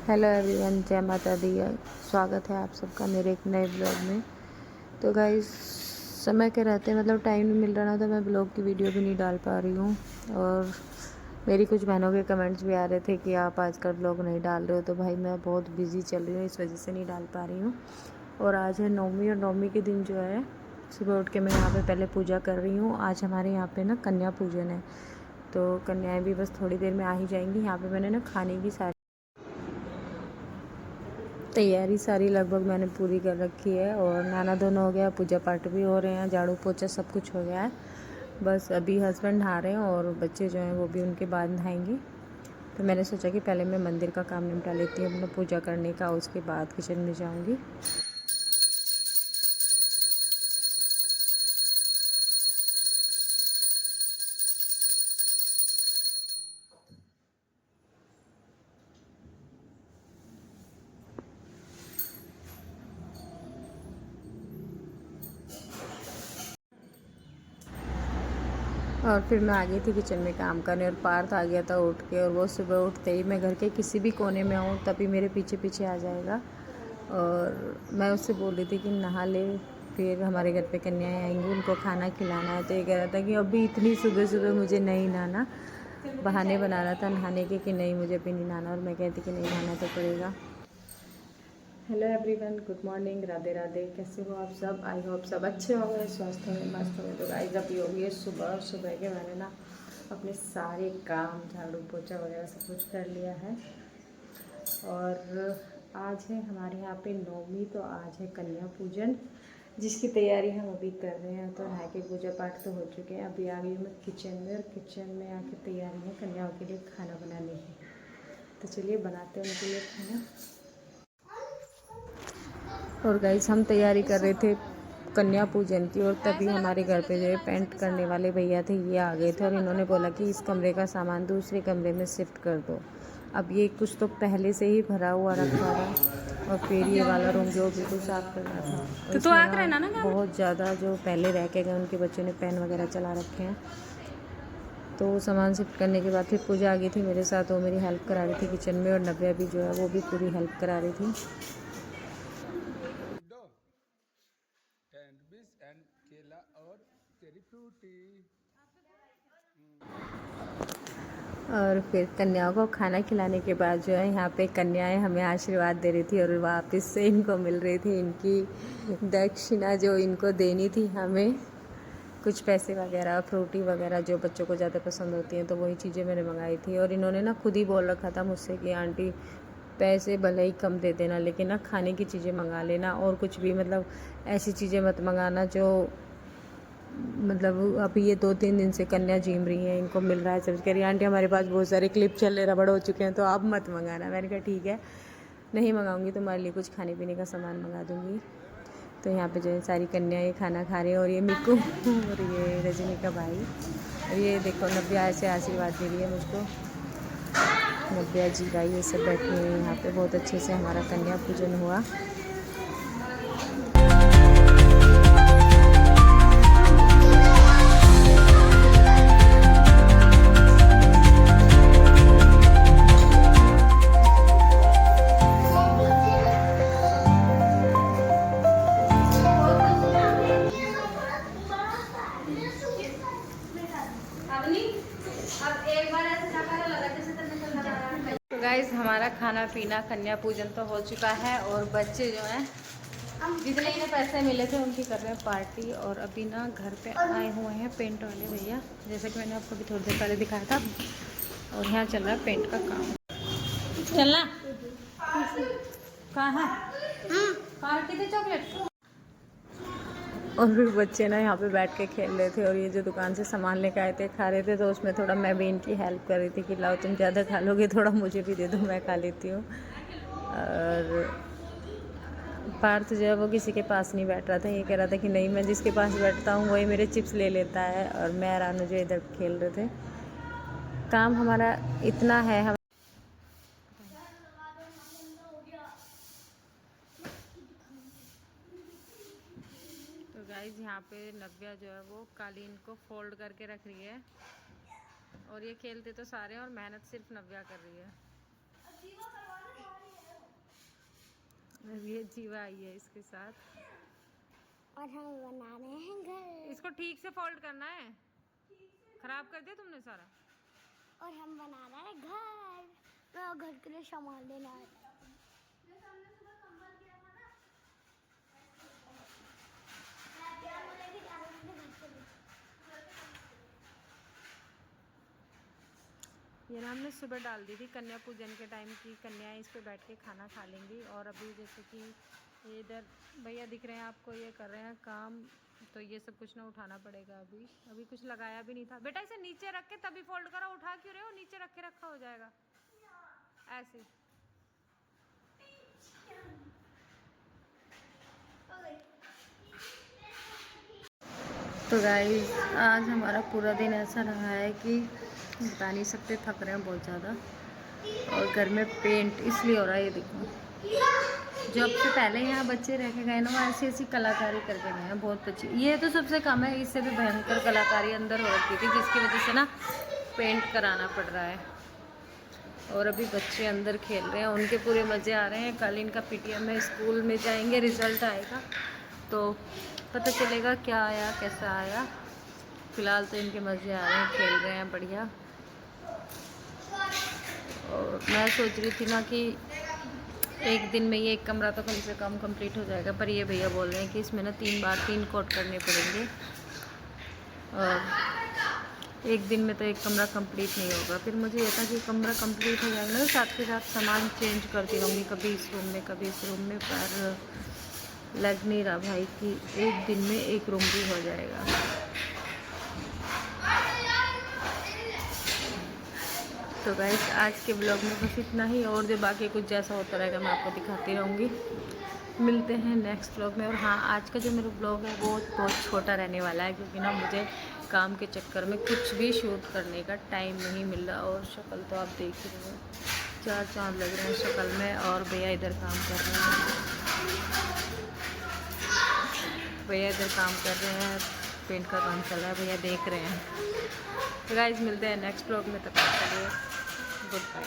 Hello everyone, जय माता दी। स्वागत है आप सबका मेरे एक नए ब्लॉग में। तो गाइस, समय के रहते मतलब टाइम नहीं मिल रहा ना, तो मैं ब्लॉग की वीडियो भी नहीं डाल पा रही हूँ। और मेरी कुछ बहनों के कमेंट्स भी आ रहे थे कि आप आजकल ब्लॉग नहीं डाल रहे हो। तो भाई मैं बहुत बिज़ी चल रही हूँ, इस वजह से नहीं डाल पा रही हूँ। और आज है नवमी, और नवमी के दिन जो है सुबह उठ के मैं यहाँ पर पहले पूजा कर रही हूँ। आज हमारे यहाँ पर ना कन्या पूजन है, तो कन्याएँ भी बस थोड़ी देर में आ ही जाएंगी। यहाँ पर मैंने ना खाने की तैयारी सारी लगभग मैंने पूरी कर रखी है। और नहाना धोना हो गया, पूजा पाठ भी हो रहे हैं, झाड़ू पोछा सब कुछ हो गया है। बस अभी हस्बैंड नहा रहे हैं और बच्चे जो हैं वो भी उनके बाद नहाएंगे। तो मैंने सोचा कि पहले मैं मंदिर का काम निपटा लेती हूँ अपना पूजा करने का, उसके बाद किचन में जाऊँगी। और फिर मैं आ गई थी किचन में काम करने, और पार्थ आ गया था उठ के। और वो सुबह उठते ही मैं घर के किसी भी कोने में आऊँ तभी मेरे पीछे पीछे आ जाएगा। और मैं उससे बोल रही थी कि नहा ले, फिर हमारे घर पे कन्याएं आएंगी, उनको खाना खिलाना है। तो ये कह रहा था कि अभी इतनी सुबह सुबह मुझे नहीं नहाना। बहाने बना रहा था नहाने के कि नहीं मुझे अभी नहीं नहाना, और मैं कहती कि नहीं नहाना तो पड़ेगा। Hello everyone, good morning, Radhe Radhe. कैसे हो आप सब? आई होप सब अच्छे होंगे, स्वस्थ होंगे, मस्त होंगे। तो गाइस अभी हो गई सुबह, और सुबह के मैंने ना अपने सारे काम, झाड़ू पोछा वगैरह सब कुछ कर लिया है। और आज है हमारे यहाँ पे नवमी, तो आज है कन्या पूजन, जिसकी तैयारी हम अभी कर रहे हैं। तो नहा के पूजा पाठ तो हो चुके हैं, अभी आ गई मैं किचन में, और किचन में आके तैयारी है कन्याओं के लिए खाना बनाने की। तो चलिए बनाते हैं उनके लिए खाना। और गाइस हम तैयारी कर रहे थे कन्या पूजन की, और तभी हमारे घर पे जो है पेंट करने वाले भैया थे, ये आ गए थे। और इन्होंने बोला कि इस कमरे का सामान दूसरे कमरे में शिफ्ट कर दो। अब ये कुछ तो पहले से ही भरा हुआ रखा था, और फिर ये वाला रूम जो बिल्कुल साफ़ करना था। तो इसमें ना बहुत ज़्यादा जो पहले रह के गए उनके बच्चों ने पेन वगैरह चला रखे हैं। तो सामान शिफ्ट करने के बाद फिर पूजा आ गई थी मेरे साथ, वो मेरी हेल्प करा रही थी किचन में। और नव्या भी जो है वो भी पूरी हेल्प करा रही थी। सैंडविच एंड केला और चेरी फ्रूटी। और फिर कन्याओं को खाना खिलाने के बाद जो है यहाँ पे कन्याएं हमें आशीर्वाद दे रही थी, और वापस से इनको मिल रही थी इनकी दक्षिणा जो इनको देनी थी हमें, कुछ पैसे वगैरह, फ्रूटी वगैरह जो बच्चों को ज़्यादा पसंद होती हैं। तो वही चीज़ें मैंने मंगाई थी। और इन्होंने ना खुद ही बोल रखा था मुझसे कि आंटी पैसे भले ही कम दे देना, लेकिन ना खाने की चीज़ें मंगा लेना, और कुछ भी मतलब ऐसी चीज़ें मत मंगाना जो मतलब अभी ये 2-3 दिन से कन्या झीम रही हैं, इनको मिल रहा है सब। कह रही आंटी हमारे पास बहुत सारे क्लिप चल रहे, रबड़ हो चुके हैं, तो आप मत मंगाना। मैंने कहा ठीक है, नहीं मंगाऊंगी, तुम्हारे लिए कुछ खाने पीने का सामान मंगा दूंगी। तो यहाँ पे जो है सारी कन्याएं खाना खा रही हैं, और ये मिक्कू और ये रजनी का भाई, और ये देखो नव्या से आशीर्वाद दे रही है मुझको। नव्या जी का ये सब बैठे हैं यहाँ पे। बहुत अच्छे से हमारा कन्या पूजन हुआ। तो गाइस हमारा खाना पीना कन्या पूजन तो हो चुका है, और बच्चे जो हैं जितने इन्हें पैसे मिले थे उनकी कर रहे हैं पार्टी। और अभी ना घर पे आए हुए हैं पेंट वाले भैया, जैसे कि मैंने आपको भी थोड़ी देर पहले दिखाया था। और यहाँ चल रहा है पेंट का काम। चलना कहाँ है, कहाँ रखी थी चॉकलेट? और फिर बच्चे ना यहाँ पे बैठ के खेल रहे थे, और ये जो दुकान से सामान लेके आए थे खा रहे थे। तो उसमें थोड़ा मैं भी इनकी हेल्प कर रही थी कि लाओ तुम ज़्यादा खा लोगे, थोड़ा मुझे भी दे दो, मैं खा लेती हूँ। और पार्थ जो है वो किसी के पास नहीं बैठ रहा था, ये कह रहा था कि नहीं मैं जिसके पास बैठता हूँ वही मेरे चिप्स ले लेता है। और मैं रानू जो इधर खेल रहे थे। काम हमारा इतना है, हम तो गाइज यहाँ पे नव्या जो है वो कालीन को फोल्ड करके रख रही है, और ये खेलते तो सारे हैं और मेहनत सिर्फ नव्या कर रही है। अभी ये जीवा आई है इसके साथ। और हम बना रहे हैं घर। इसको ठीक से फोल्ड करना है, खराब कर दिया तुमने सारा। और हम बना रहे हैं घर। मैं घर के लिए सामान लेना है। ये ना हमने सुबह डाल दी थी कन्या पूजन के टाइम की। कन्याएं इस पे बैठ के खाना खा लेंगी। और अभी जैसे कि ये इधर भैया दिख रहे हैं आपको, ये कर रहे हैं काम, तो ये सब कुछ ना उठाना पड़ेगा। अभी कुछ लगाया भी नहीं था। बेटा इसे नीचे रख के तभी फोल्ड करो, उठा क्यों रहे हो? नीचे रख के रखा हो जाएगा ऐसे। तो गाइस आज हमारा पूरा दिन ऐसा रहा है कि बता नहीं सकते, थक रहे हैं बहुत ज़्यादा। और घर में पेंट इसलिए हो रहा है, ये देखो। जब से पहले यहाँ बच्चे रह के गए ना, वो ऐसी ऐसी कलाकारी करके गए हैं बहुत अच्छी। ये तो सबसे कम है, इससे भी भयंकर कलाकारी अंदर हो रखी थी, जिसकी वजह से ना पेंट कराना पड़ रहा है। और अभी बच्चे अंदर खेल रहे हैं, उनके पूरे मज़े आ रहे हैं। कल इनका पीटीएम में स्कूल में जाएंगे, रिज़ल्ट आएगा तो पता चलेगा क्या आया कैसा आया। फ़िलहाल तो इनके मज़े आ रहे हैं, खेल रहे हैं बढ़िया। और मैं सोच रही थी ना कि एक दिन में ये एक कमरा तो कम से कम कंप्लीट हो जाएगा, पर ये भैया बोल रहे हैं कि इसमें ना 3 कोट करने पड़ेंगे। और एक दिन में तो एक कमरा कंप्लीट नहीं होगा। फिर मुझे ये था कि कमरा कंप्लीट हो जाएगा ना, साथ के साथ सामान चेंज करती रहूँगी, कभी इस रूम में कभी इस रूम में। पर लग नहीं रहा भाई कि एक दिन में एक रूम भी हो जाएगा। तो गाइस आज के ब्लॉग में बस इतना ही, और जो बाकी कुछ जैसा होता रहेगा मैं आपको दिखाती रहूँगी। मिलते हैं नेक्स्ट ब्लॉग में। और हाँ, आज का जो मेरा ब्लॉग है वो बहुत छोटा रहने वाला है, क्योंकि ना मुझे काम के चक्कर में कुछ भी शूट करने का टाइम नहीं मिल रहा। और शक्ल तो आप देख ही रहे हो, 4 चाँद लग रहे हैं शक्ल में। और भैया इधर काम कर रहे हैं, भैया इधर काम कर रहे हैं, पेंट का काम चल रहा है, भैया देख रहे हैं। तो गाइस मिलते हैं नेक्स्ट ब्लॉग में, तब तक के लिए गुड बाय।